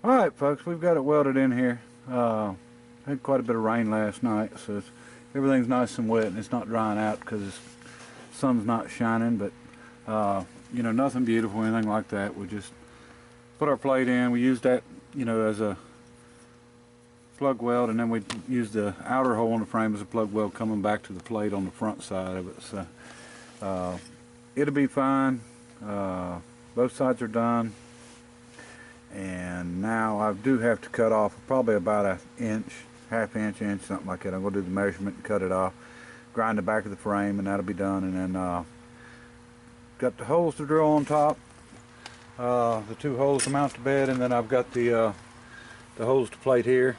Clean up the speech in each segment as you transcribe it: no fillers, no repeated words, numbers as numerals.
Alright folks, we've got it welded in here. Had quite a bit of rain last night, so everything's nice and wet and it's not drying out because the sun's not shining, but you know, nothing beautiful or anything like that. We just put our plate in. We used that, you know, as a plug weld, and then we used the outer hole on the frame as a plug weld coming back to the plate on the front side of it. So it'll be fine. Both sides are done. And now I do have to cut off probably about an inch, half-inch, something like that. I'm going to do the measurement and cut it off, grind the back of the frame, and that'll be done. And then got the holes to drill on top, the two holes to mount the bed, and then I've got the holes to plate here,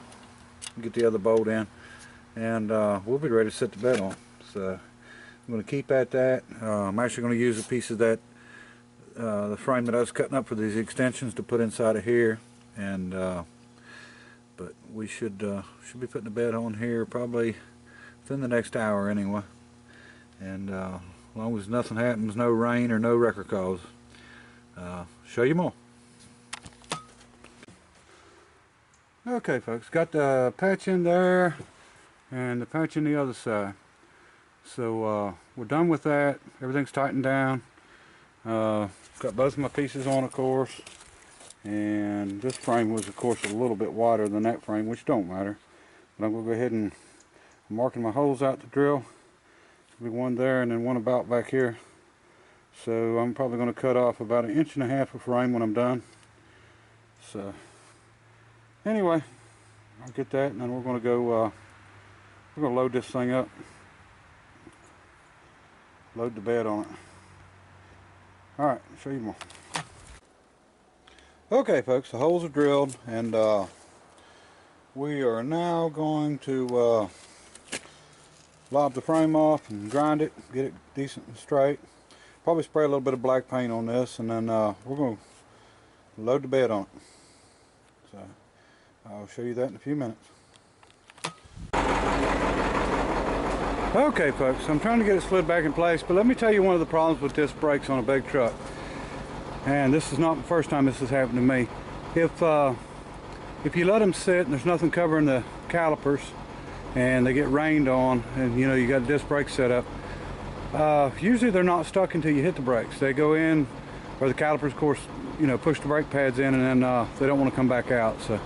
get the other bolt in, and we'll be ready to set the bed on. So I'm going to keep at that. I'm actually going to use a piece of that the frame that I was cutting up for these extensions to put inside of here, and but we should be putting the bed on here probably within the next hour anyway, and as long as nothing happens, no rain or no wrecker calls, show you more. Okay folks, got the patch in there and the patch in the other side, so we're done with that. Everything's tightened down. Got both of my pieces on, of course, and this frame was of course a little bit wider than that frame, which don't matter, but I'm going to go ahead and I'm marking my holes out to drill. There'll be one there and then one about back here, so I'm probably going to cut off about 1.5 inches of frame when I'm done. So anyway, I'll get that, and then we're going to go we're going to load this thing up, load the bed on it. Alright, I'll show you more. Okay folks, the holes are drilled, and we are now going to lob the frame off and grind it, get it decent and straight. Probably spray a little bit of black paint on this, and then we're going to load the bed on it. So I'll show you that in a few minutes. Okay folks, I'm trying to get it slid back in place, but let me tell you one of the problems with disc brakes on a big truck. And this is not the first time this has happened to me. If you let them sit and there's nothing covering the calipers and they get rained on, and you know you got disc brakes set up, usually they're not stuck until you hit the brakes. They go in, or the calipers of course, you know, push the brake pads in, and then they don't want to come back out. So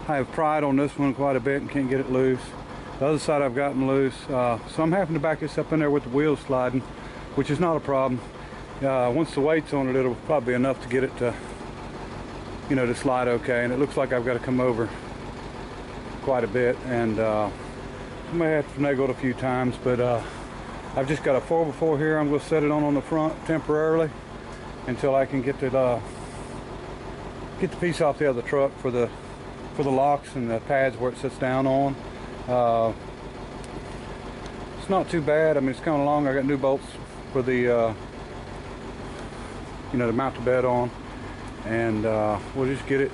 I have pried on this one quite a bit and can't get it loose. The other side I've gotten loose, so I'm having to back this up in there with the wheels sliding, which is not a problem. Once the weight's on it, it'll probably be enough to get it to, you know, to slide okay. And it looks like I've got to come over quite a bit, and I may have to finagle it a few times, but I've just got a 4x4 here. I'm going to set it on the front temporarily until I can get the piece off the other truck for the locks and the pads where it sits down on. It's not too bad. I mean, it's kind of long. I got new bolts for the you know, to mount the bed on, and we'll just keep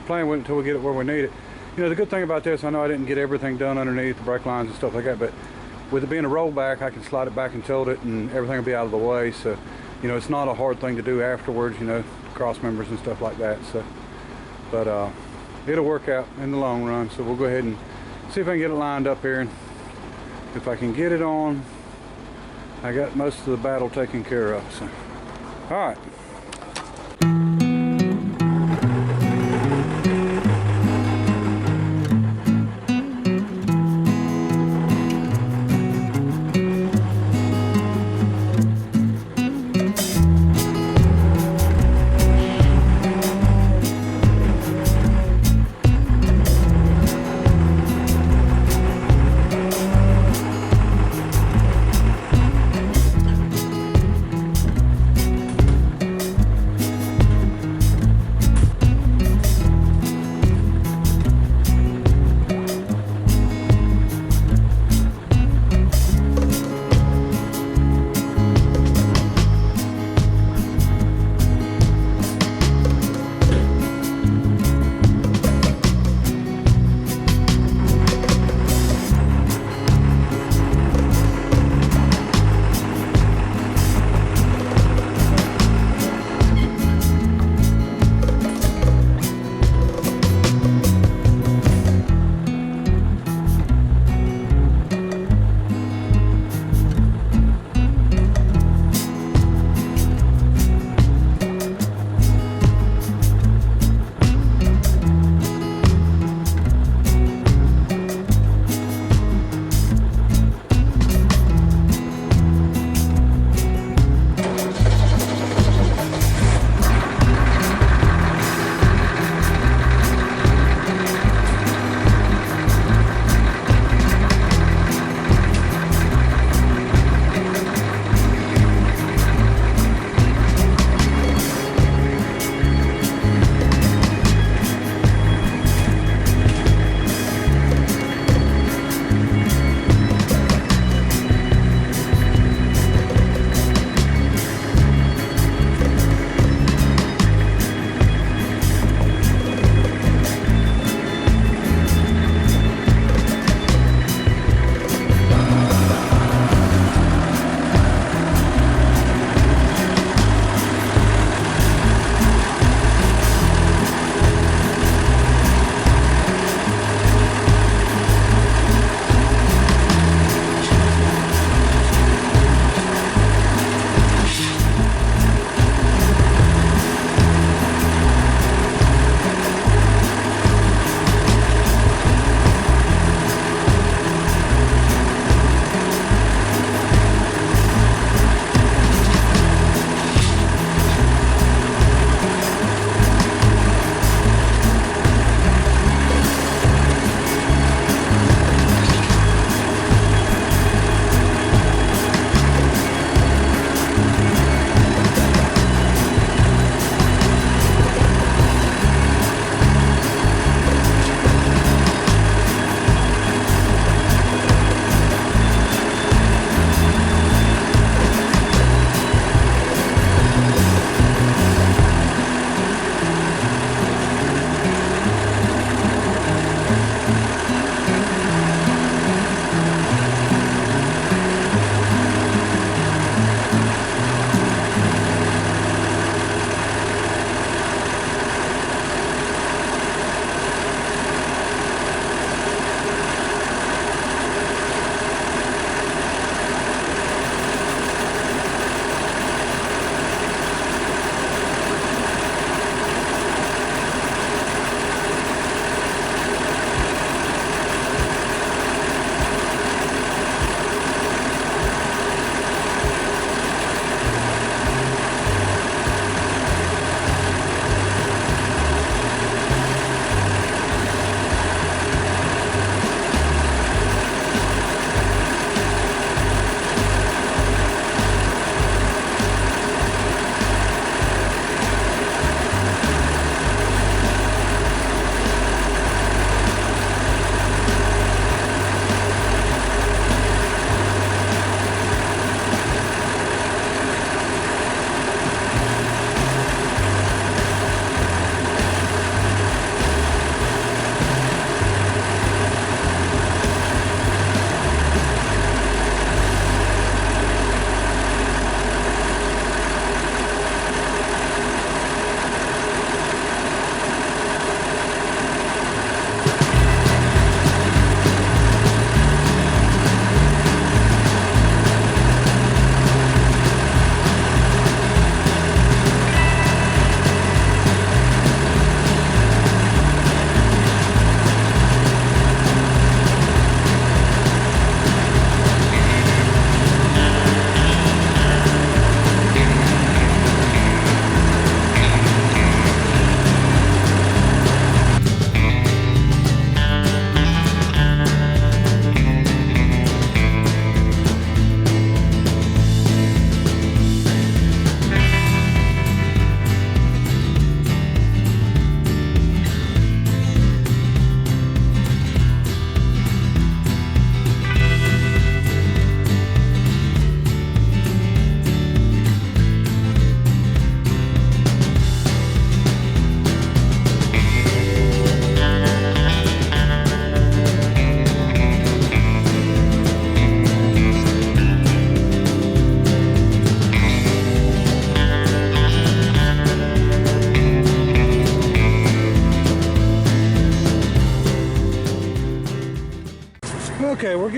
playing with it until we get it where we need it. You know, the good thing about this, I know I didn't get everything done underneath the brake lines and stuff like that, but with it being a rollback, I can slide it back and tilt it, and everything will be out of the way. So, you know, it's not a hard thing to do afterwards, you know, cross members and stuff like that. So, but it'll work out in the long run. So we'll go ahead and see if I can get it lined up here, and if I can get it on, I got most of the battle taken care of. So, all right.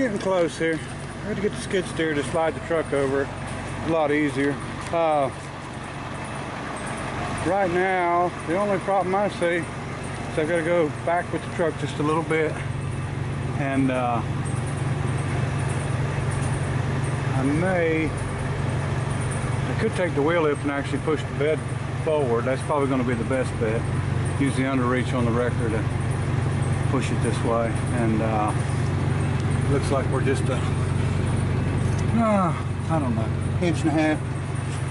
getting close here. I got to get the skid steer to slide the truck over it. A lot easier. Right now, the only problem I see is I've got to go back with the truck just a little bit, and I could take the wheel lift and actually push the bed forward. That's probably going to be the best bet. Use the underreach on the wrecker to push it this way, and looks like we're just I don't know, inch and a half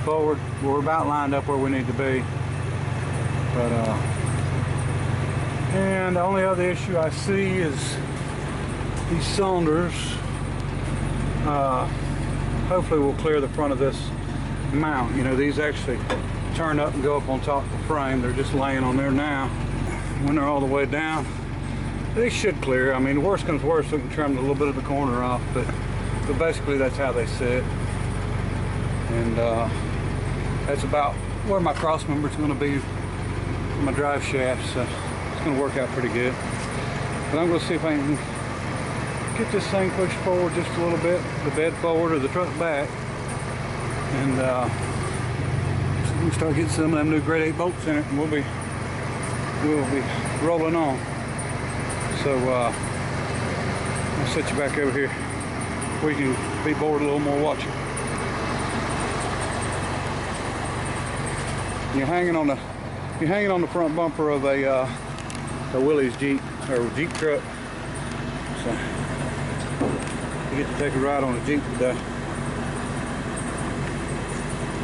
forward. We're about lined up where we need to be. But and the only other issue I see is these cylinders. Hopefully we'll clear the front of this mount. You know, these actually turn up and go up on top of the frame. They're just laying on there now. When they're all the way down, they should clear. I mean, worst comes worst, we can trim a little bit of the corner off, but basically that's how they sit. And that's about where my cross member is going to be, my drive shaft, so it's going to work out pretty good. But I'm going to see if I can get this thing pushed forward just a little bit, the bed forward or the truck back, and so we can start getting some of them new grade 8 bolts in it, and we'll be rolling on. So I'll set you back over here where you can be bored a little more watching. You're hanging on the front bumper of a Willys Jeep or Jeep truck. So you get to take a ride on a Jeep today.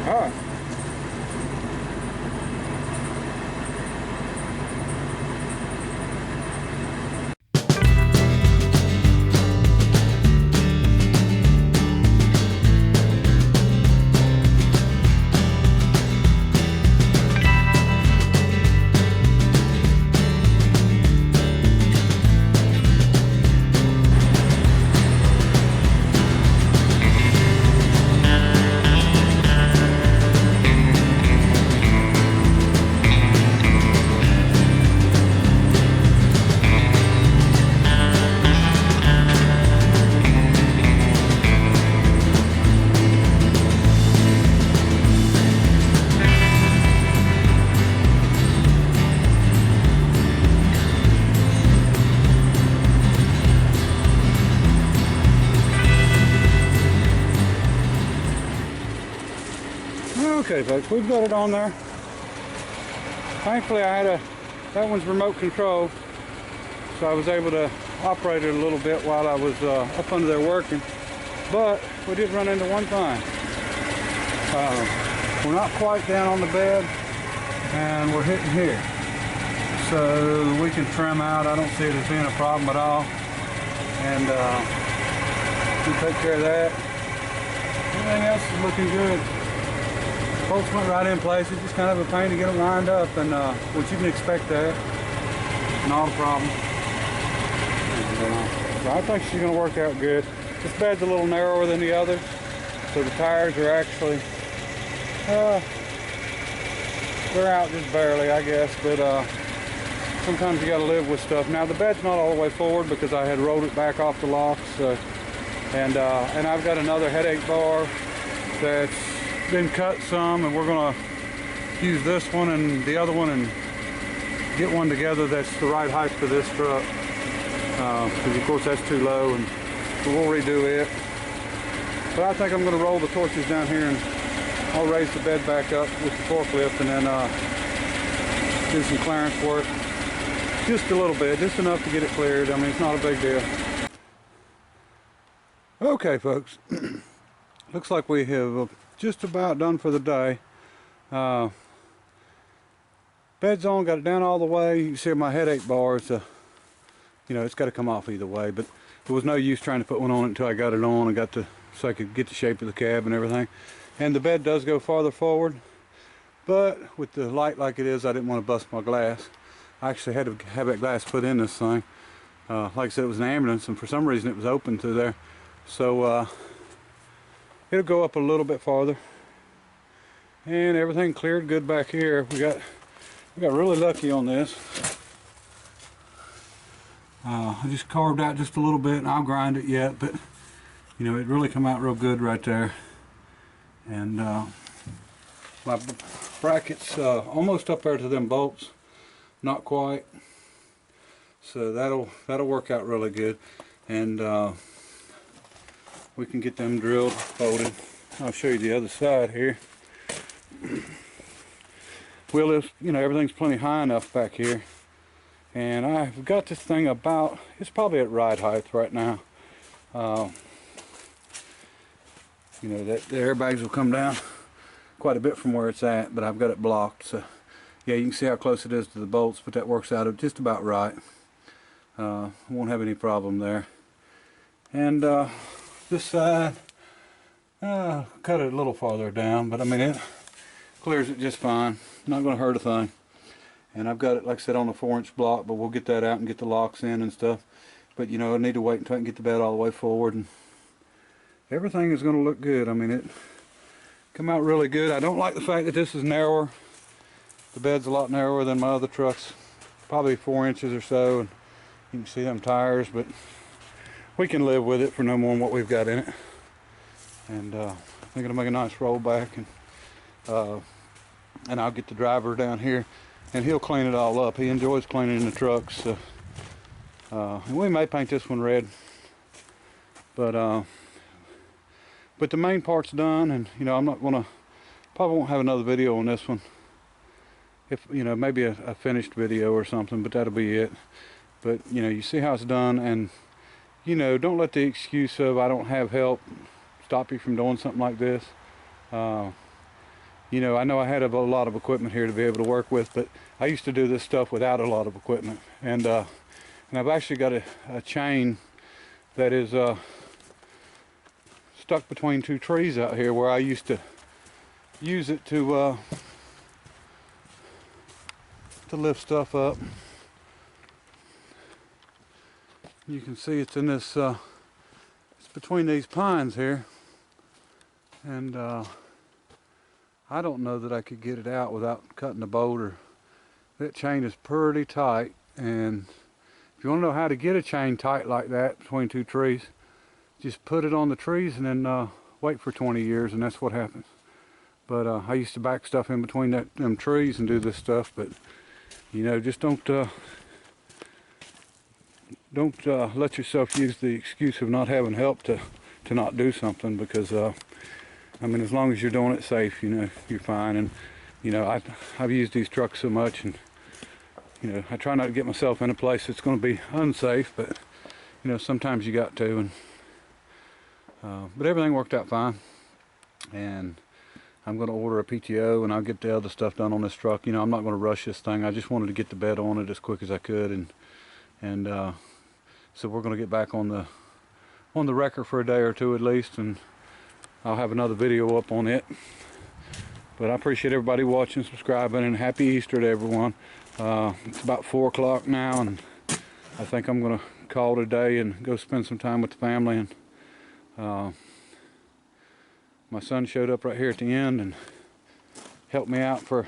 All right. Okay folks, we've got it on there. Thankfully that one's remote control, so I was able to operate it a little bit while I was up under there working. But we did run into one thing. We're not quite down on the bed, and we're hitting here. So we can trim out. I don't see it as being a problem at all. And we take care of that. Everything else is looking good. Bolts went right in place. It's just kind of a pain to get them lined up, and which you can expect that. Not a problem. And, so I think she's going to work out good. This bed's a little narrower than the others, so the tires are actually they're out just barely, I guess. But sometimes you got to live with stuff. Now the bed's not all the way forward because I had rolled it back off the locks, and I've got another headache bar that's been cut some, and we're gonna use this one and the other one and get one together that's the right height for this truck, because of course that's too low, and we'll redo it. But I think I'm going to roll the torches down here, and I'll raise the bed back up with the forklift, and then do some clearance work just a little bit, just enough to get it cleared. I mean, it's not a big deal. Okay folks, looks like we have just about done for the day. Bed's on, got it down all the way. You can see my headache bar. It's it's got to come off either way, but there was no use trying to put one on it until I got it on and so I could get the shape of the cab and everything. And the bed does go farther forward, but with the light like it is, I didn't want to bust my glass. I actually had to have that glass put in this thing. Like I said, it was an ambulance, and for some reason it was open through there. So it'll go up a little bit farther, and everything cleared good back here. We got really lucky on this. I just carved out just a little bit, and I'll grind it yet, but you know, it really come out real good right there. And my bracket's almost up there to them bolts, not quite, so that'll work out really good. And we can get them drilled, bolted. I'll show you the other side here. Well, you know, everything's plenty high enough back here, and I've got this thing about, it's probably at ride height right now. You know, the airbags will come down quite a bit from where it's at, but I've got it blocked. So yeah, you can see how close it is to the bolts, but that works out just about right. Won't have any problem there. And this side, cut it a little farther down, but I mean, it clears it just fine. Not going to hurt a thing. And I've got it, like I said, on a 4-inch block, but we'll get that out and get the locks in and stuff. But you know, I need to wait until I can get the bed all the way forward, and everything is going to look good. I mean, it come out really good. I don't like the fact that this is narrower. The bed's a lot narrower than my other trucks, probably 4 inches or so, and you can see them tires, but we can live with it for no more than what we've got in it. And I think it'll make a nice rollback, and I'll get the driver down here and he'll clean it all up. He enjoys cleaning the trucks. So, and we may paint this one red, but the main part's done. And you know, I'm not gonna, probably won't have another video on this one. If you know, maybe a finished video or something, but that'll be it. But you know, you see how it's done, and you know, don't let the excuse of I don't have help stop you from doing something like this. You know I had a lot of equipment here to be able to work with, but I used to do this stuff without a lot of equipment. And I've actually got a chain that is stuck between two trees out here, where I used to use it to lift stuff up. You can see it's in this, it's between these pines here, and I don't know that I could get it out without cutting the bolt. Or that chain is pretty tight, and if you want to know how to get a chain tight like that between two trees, just put it on the trees and then wait for 20 years, and that's what happens. But I used to back stuff in between them trees and do this stuff, but you know, just don't let yourself use the excuse of not having help to not do something, because I mean, as long as you're doing it safe, you know, you're fine. And you know, I've used these trucks so much, and you know, I try not to get myself in a place that's going to be unsafe, but you know, sometimes you got to. And but everything worked out fine, and I'm going to order a PTO, and I'll get the other stuff done on this truck. You know, I'm not going to rush this thing. I just wanted to get the bed on it as quick as I could, and so we're going to get back on the wrecker for a day or two at least, and I'll have another video up on it. But I appreciate everybody watching, subscribing, and happy Easter to everyone. It's about 4 o'clock now, and I think I'm going to call it a day and go spend some time with the family. And my son showed up right here at the end and helped me out for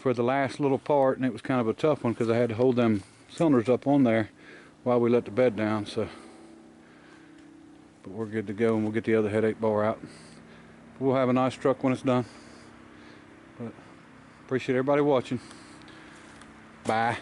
the last little part, and it was kind of a tough one because I had to hold them cylinders up on there while we let the bed down. So, but we're good to go, and we'll get the other headache bar out. We'll have a nice truck when it's done. But appreciate everybody watching. Bye.